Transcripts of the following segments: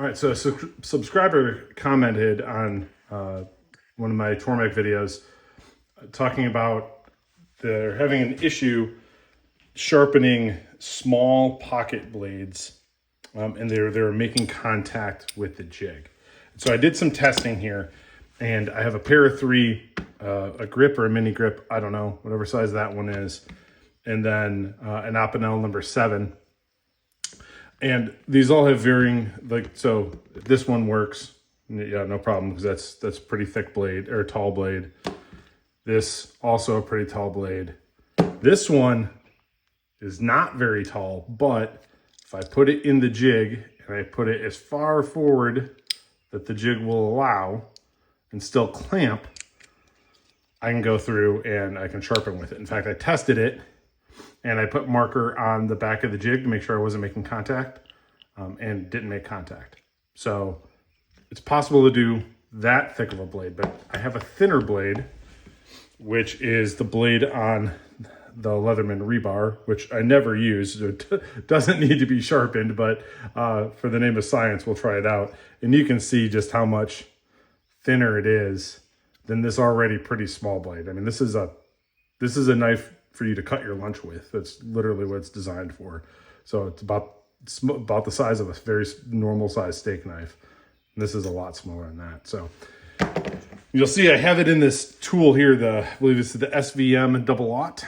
All right, so a subscriber commented on one of my Tormek videos talking about they're having an issue sharpening small pocket blades, and they're making contact with the jig. So I did some testing here, and I have a pair of three, a grip or a mini grip, I don't know, whatever size that one is, and then an Opinel number 7. And these all have varying, like, so this one works, yeah, no problem, because that's pretty thick blade, or tall blade. This also a pretty tall blade. This one is not very tall, but if I put it in the jig and I put it as far forward that the jig will allow and still clamp, I can go through and I can sharpen with it. In fact, I tested it and I put marker on the back of the jig to make sure I wasn't making contact, and didn't make contact. So it's possible to do that thick of a blade, but I have a thinner blade, which is the blade on the Leatherman rebar, which I never use. So it doesn't need to be sharpened, but for the name of science, we'll try it out. And you can see just how much thinner it is than this already pretty small blade. I mean, this is a knife for you to cut your lunch with. That's literally what it's designed for. So it's about the size of a very normal size steak knife. And this is a lot smaller than that. So you'll see I have it in this tool here. I believe it's the SVM-00,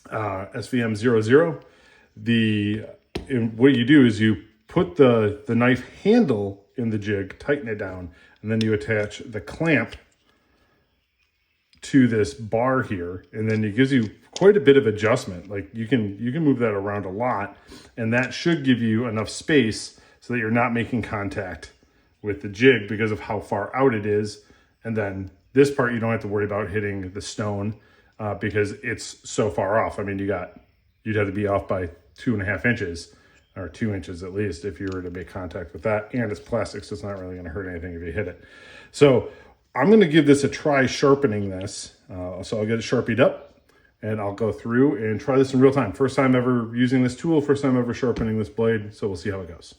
SVM-00. What you do is you put the knife handle in the jig, tighten it down, and then you attach the clamp to this bar here, and then it gives you quite a bit of adjustment. Like you can move that around a lot, and that should give you enough space so that you're not making contact with the jig because of how far out it is. And then this part, you don't have to worry about hitting the stone because it's so far off. I mean, you'd have to be off by 2.5 inches or 2 inches at least if you were to make contact with that. And it's plastic, so it's not really going to hurt anything if you hit it. So I'm going to give this a try sharpening this. So I'll get it sharpied up and I'll go through and try this in real time. First time ever using this tool, first time ever sharpening this blade. So we'll see how it goes.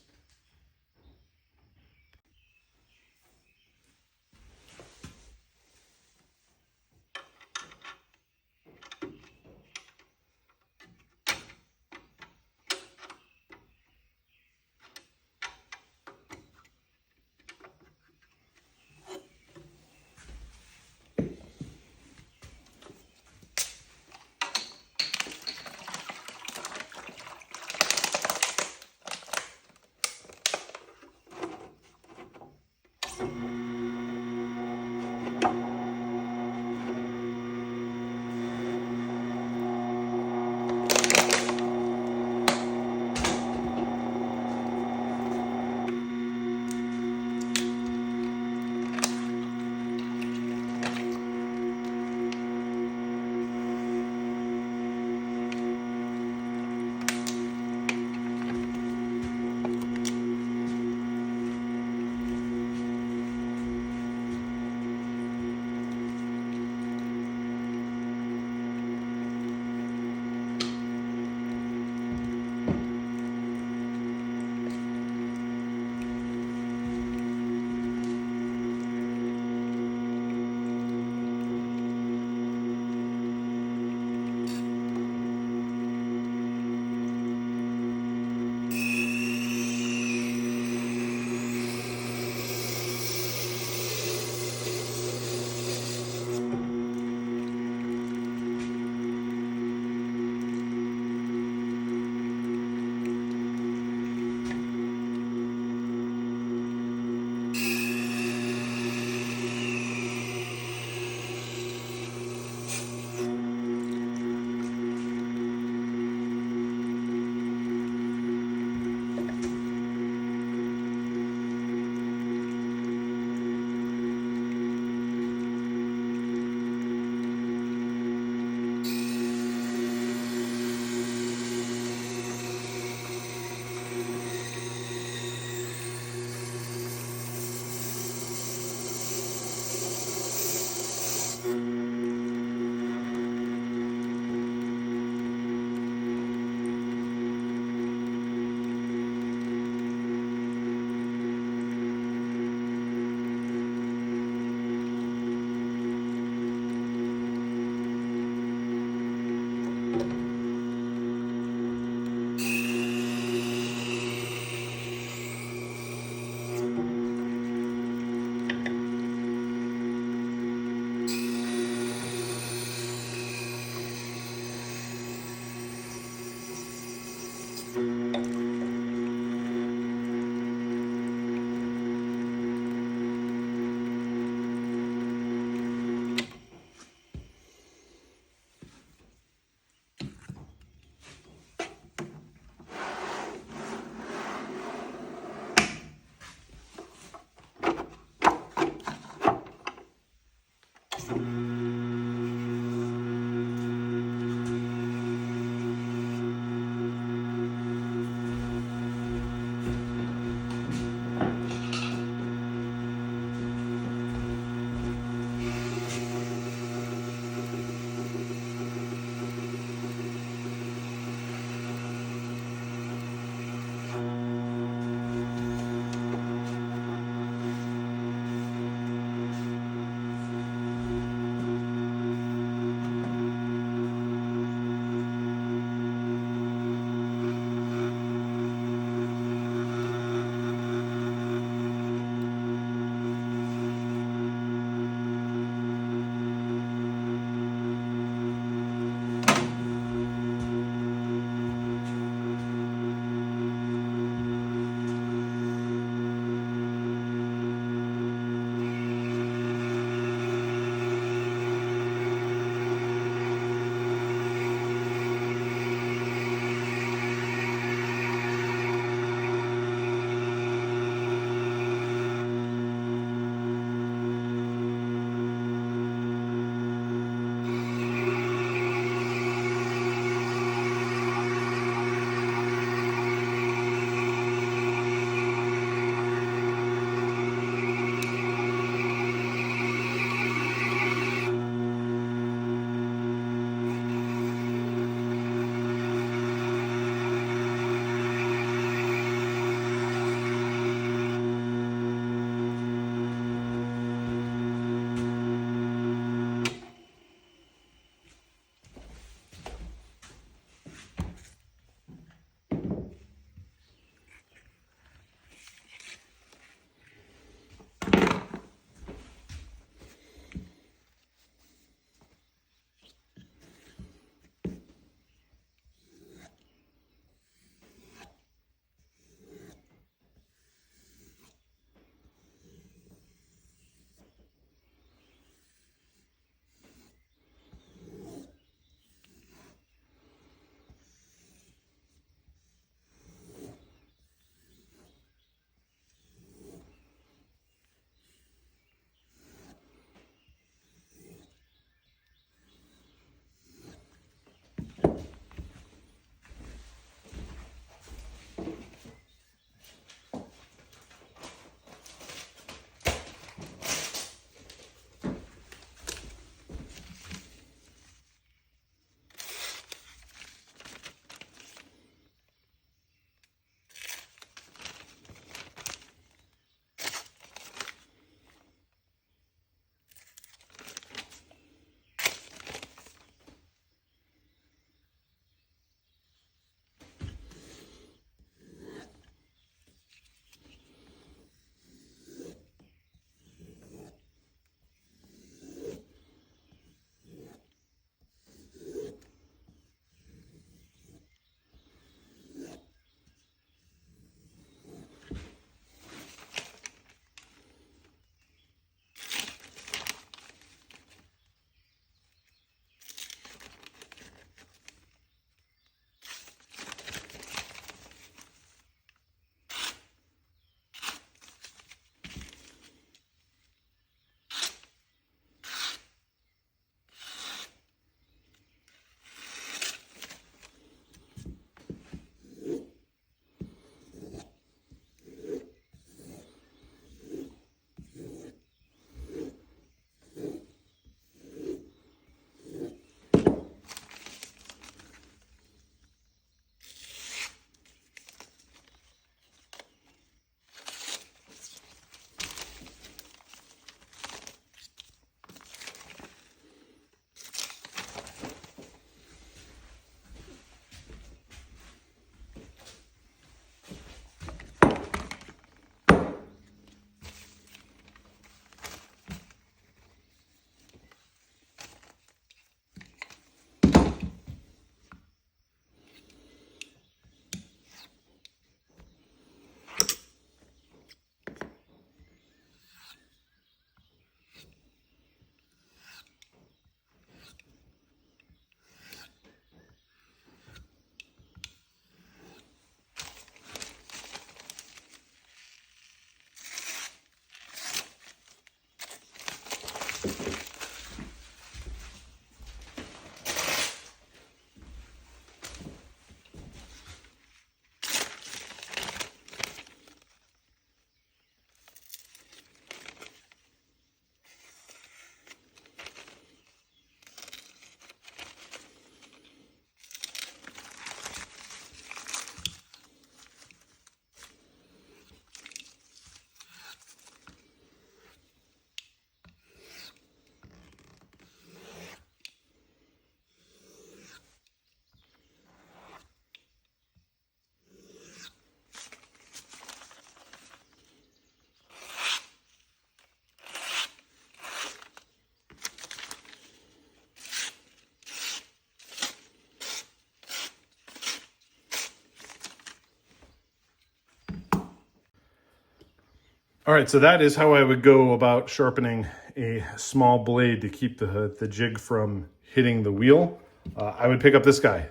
All right, so that is how I would go about sharpening a small blade to keep the jig from hitting the wheel. I would pick up this guy,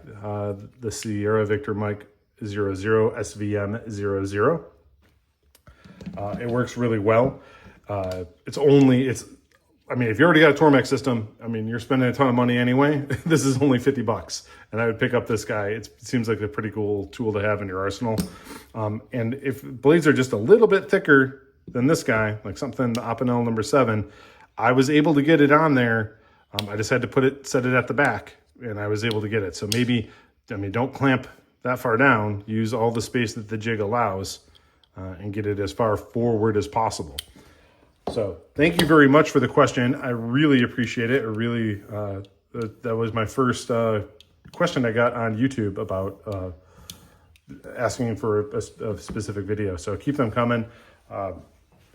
the Sierra Victor Mike 00 SVM-00. It works really well. I mean, if you already got a Tormek system, I mean, you're spending a ton of money anyway. This is only $50, and I would pick up this guy. It seems like a pretty cool tool to have in your arsenal. And if blades are just a little bit thicker than this guy, like something the Opinel number 7, I was able to get it on there. I just had to set it at the back, and I was able to get it. So maybe, I mean, don't clamp that far down. Use all the space that the jig allows, and get it as far forward as possible. So thank you very much for the question. I really appreciate it. That was my first question I got on YouTube about asking for a specific video. So keep them coming.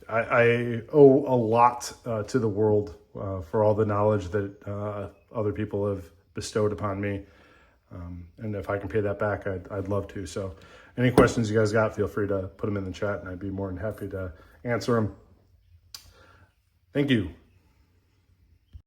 I owe a lot to the world for all the knowledge that other people have bestowed upon me. And if I can pay that back, I'd love to. So any questions you guys got, feel free to put them in the chat, and I'd be more than happy to answer them. Thank you.